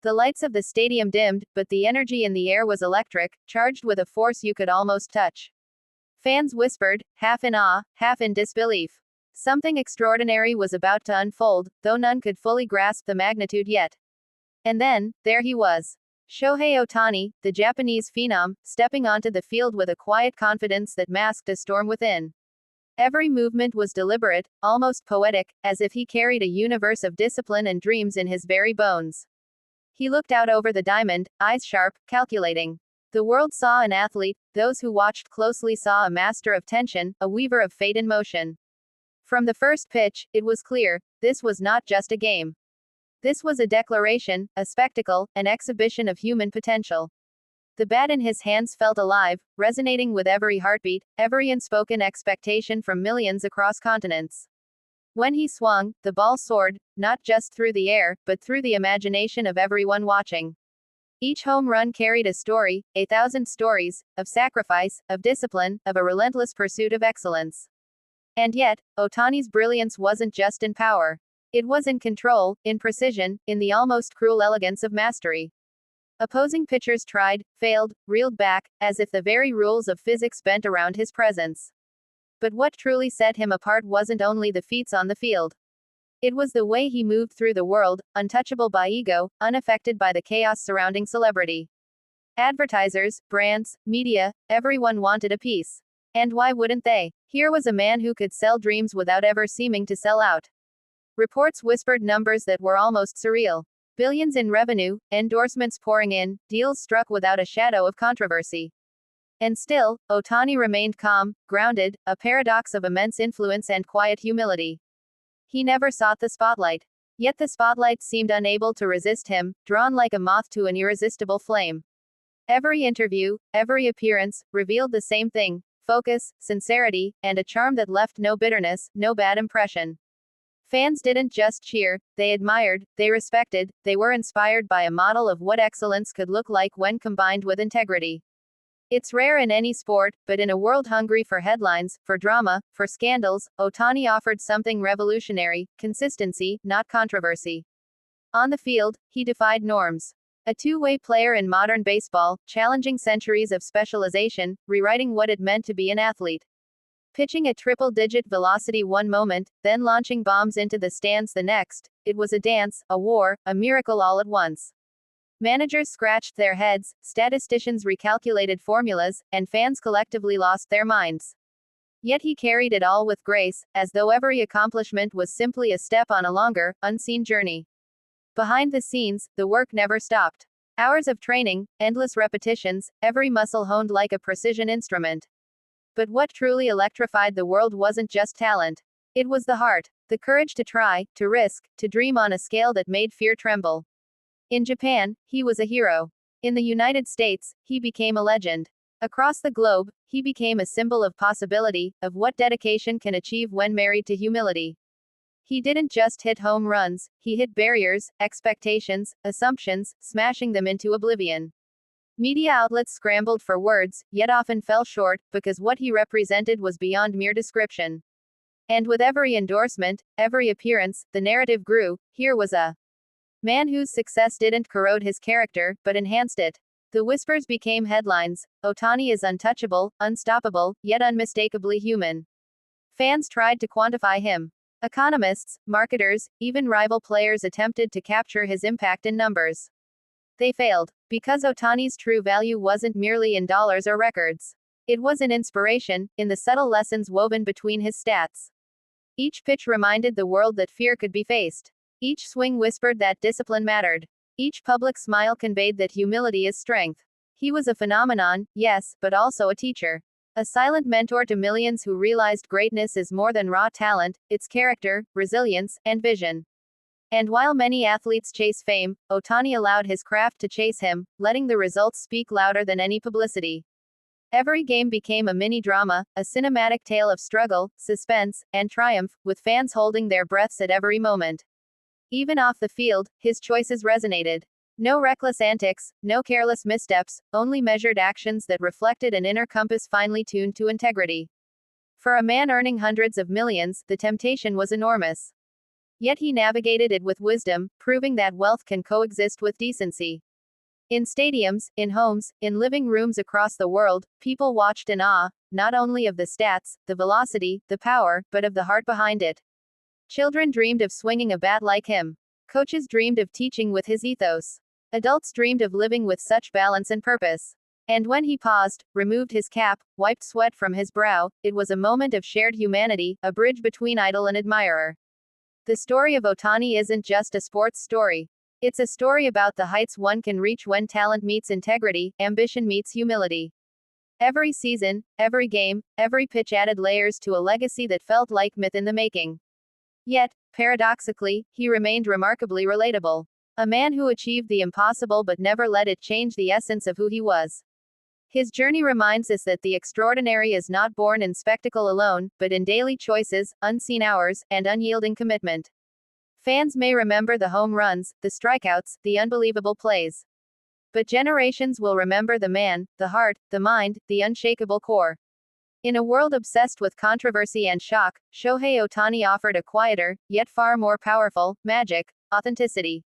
The lights of the stadium dimmed, but the energy in the air was electric, charged with a force you could almost touch. Fans whispered, half in awe, half in disbelief. Something extraordinary was about to unfold, though none could fully grasp the magnitude yet. And then, there he was. Shohei Ohtani, the Japanese phenom, stepping onto the field with a quiet confidence that masked a storm within. Every movement was deliberate, almost poetic, as if he carried a universe of discipline and dreams in his very bones. He looked out over the diamond, eyes sharp, calculating. The world saw an athlete, those who watched closely saw a master of tension, a weaver of fate in motion. From the first pitch, it was clear, this was not just a game. This was a declaration, a spectacle, an exhibition of human potential. The bat in his hands felt alive, resonating with every heartbeat, every unspoken expectation from millions across continents. When he swung, the ball soared, not just through the air, but through the imagination of everyone watching. Each home run carried a story, 1,000 stories, of sacrifice, of discipline, of a relentless pursuit of excellence. And yet, Ohtani's brilliance wasn't just in power. It was in control, in precision, in the almost cruel elegance of mastery. Opposing pitchers tried, failed, reeled back, as if the very rules of physics bent around his presence. But what truly set him apart wasn't only the feats on the field. It was the way he moved through the world, untouchable by ego, unaffected by the chaos surrounding celebrity. Advertisers, brands, media, everyone wanted a piece. And why wouldn't they? Here was a man who could sell dreams without ever seeming to sell out. Reports whispered numbers that were almost surreal. Billions in revenue, endorsements pouring in, deals struck without a shadow of controversy. And still, Ohtani remained calm, grounded, a paradox of immense influence and quiet humility. He never sought the spotlight. Yet the spotlight seemed unable to resist him, drawn like a moth to an irresistible flame. Every interview, every appearance, revealed the same thing: focus, sincerity, and a charm that left no bitterness, no bad impression. Fans didn't just cheer, they admired, they respected, they were inspired by a model of what excellence could look like when combined with integrity. It's rare in any sport, but in a world hungry for headlines, for drama, for scandals, Ohtani offered something revolutionary: consistency, not controversy. On the field, he defied norms. A two-way player in modern baseball, challenging centuries of specialization, rewriting what it meant to be an athlete. Pitching at triple-digit velocity one moment, then launching bombs into the stands the next, it was a dance, a war, a miracle all at once. Managers scratched their heads, statisticians recalculated formulas, and fans collectively lost their minds. Yet he carried it all with grace, as though every accomplishment was simply a step on a longer, unseen journey. Behind the scenes, the work never stopped. Hours of training, endless repetitions, every muscle honed like a precision instrument. But what truly electrified the world wasn't just talent. It was the heart, the courage to try, to risk, to dream on a scale that made fear tremble. In Japan, he was a hero. In the United States, he became a legend. Across the globe, he became a symbol of possibility, of what dedication can achieve when married to humility. He didn't just hit home runs, he hit barriers, expectations, assumptions, smashing them into oblivion. Media outlets scrambled for words, yet often fell short, because what he represented was beyond mere description. And with every endorsement, every appearance, the narrative grew: here was a man whose success didn't corrode his character, but enhanced it. The whispers became headlines: Ohtani is untouchable, unstoppable, yet unmistakably human. Fans tried to quantify him. Economists, marketers, even rival players attempted to capture his impact in numbers. They failed, because Ohtani's true value wasn't merely in dollars or records. It was in inspiration, in the subtle lessons woven between his stats. Each pitch reminded the world that fear could be faced. Each swing whispered that discipline mattered. Each public smile conveyed that humility is strength. He was a phenomenon, yes, but also a teacher. A silent mentor to millions who realized greatness is more than raw talent, it's character, resilience, and vision. And while many athletes chase fame, Ohtani allowed his craft to chase him, letting the results speak louder than any publicity. Every game became a mini-drama, a cinematic tale of struggle, suspense, and triumph, with fans holding their breaths at every moment. Even off the field, his choices resonated. No reckless antics, no careless missteps, only measured actions that reflected an inner compass finely tuned to integrity. For a man earning hundreds of millions, the temptation was enormous. Yet he navigated it with wisdom, proving that wealth can coexist with decency. In stadiums, in homes, in living rooms across the world, people watched in awe, not only of the stats, the velocity, the power, but of the heart behind it. Children dreamed of swinging a bat like him. Coaches dreamed of teaching with his ethos. Adults dreamed of living with such balance and purpose. And when he paused, removed his cap, wiped sweat from his brow, it was a moment of shared humanity, a bridge between idol and admirer. The story of Ohtani isn't just a sports story. It's a story about the heights one can reach when talent meets integrity, ambition meets humility. Every season, every game, every pitch added layers to a legacy that felt like myth in the making. Yet, paradoxically, he remained remarkably relatable. A man who achieved the impossible but never let it change the essence of who he was. His journey reminds us that the extraordinary is not born in spectacle alone, but in daily choices, unseen hours, and unyielding commitment. Fans may remember the home runs, the strikeouts, the unbelievable plays. But generations will remember the man, the heart, the mind, the unshakable core. In a world obsessed with controversy and shock, Shohei Ohtani offered a quieter, yet far more powerful, magic, authenticity.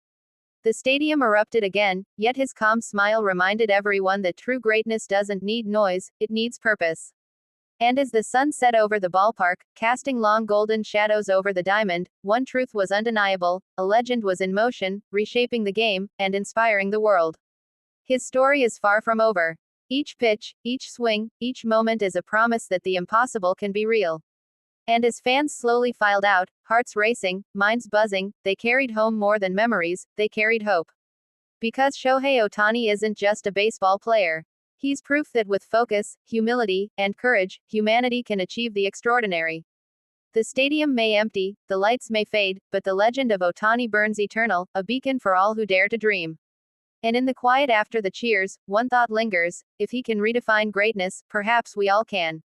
The stadium erupted again, yet his calm smile reminded everyone that true greatness doesn't need noise, it needs purpose. And as the sun set over the ballpark, casting long golden shadows over the diamond, one truth was undeniable: a legend was in motion, reshaping the game, and inspiring the world. His story is far from over. Each pitch, each swing, each moment is a promise that the impossible can be real. And as fans slowly filed out, hearts racing, minds buzzing, they carried home more than memories, they carried hope. Because Shohei Ohtani isn't just a baseball player. He's proof that with focus, humility, and courage, humanity can achieve the extraordinary. The stadium may empty, the lights may fade, but the legend of Ohtani burns eternal, a beacon for all who dare to dream. And in the quiet after the cheers, one thought lingers: if he can redefine greatness, perhaps we all can.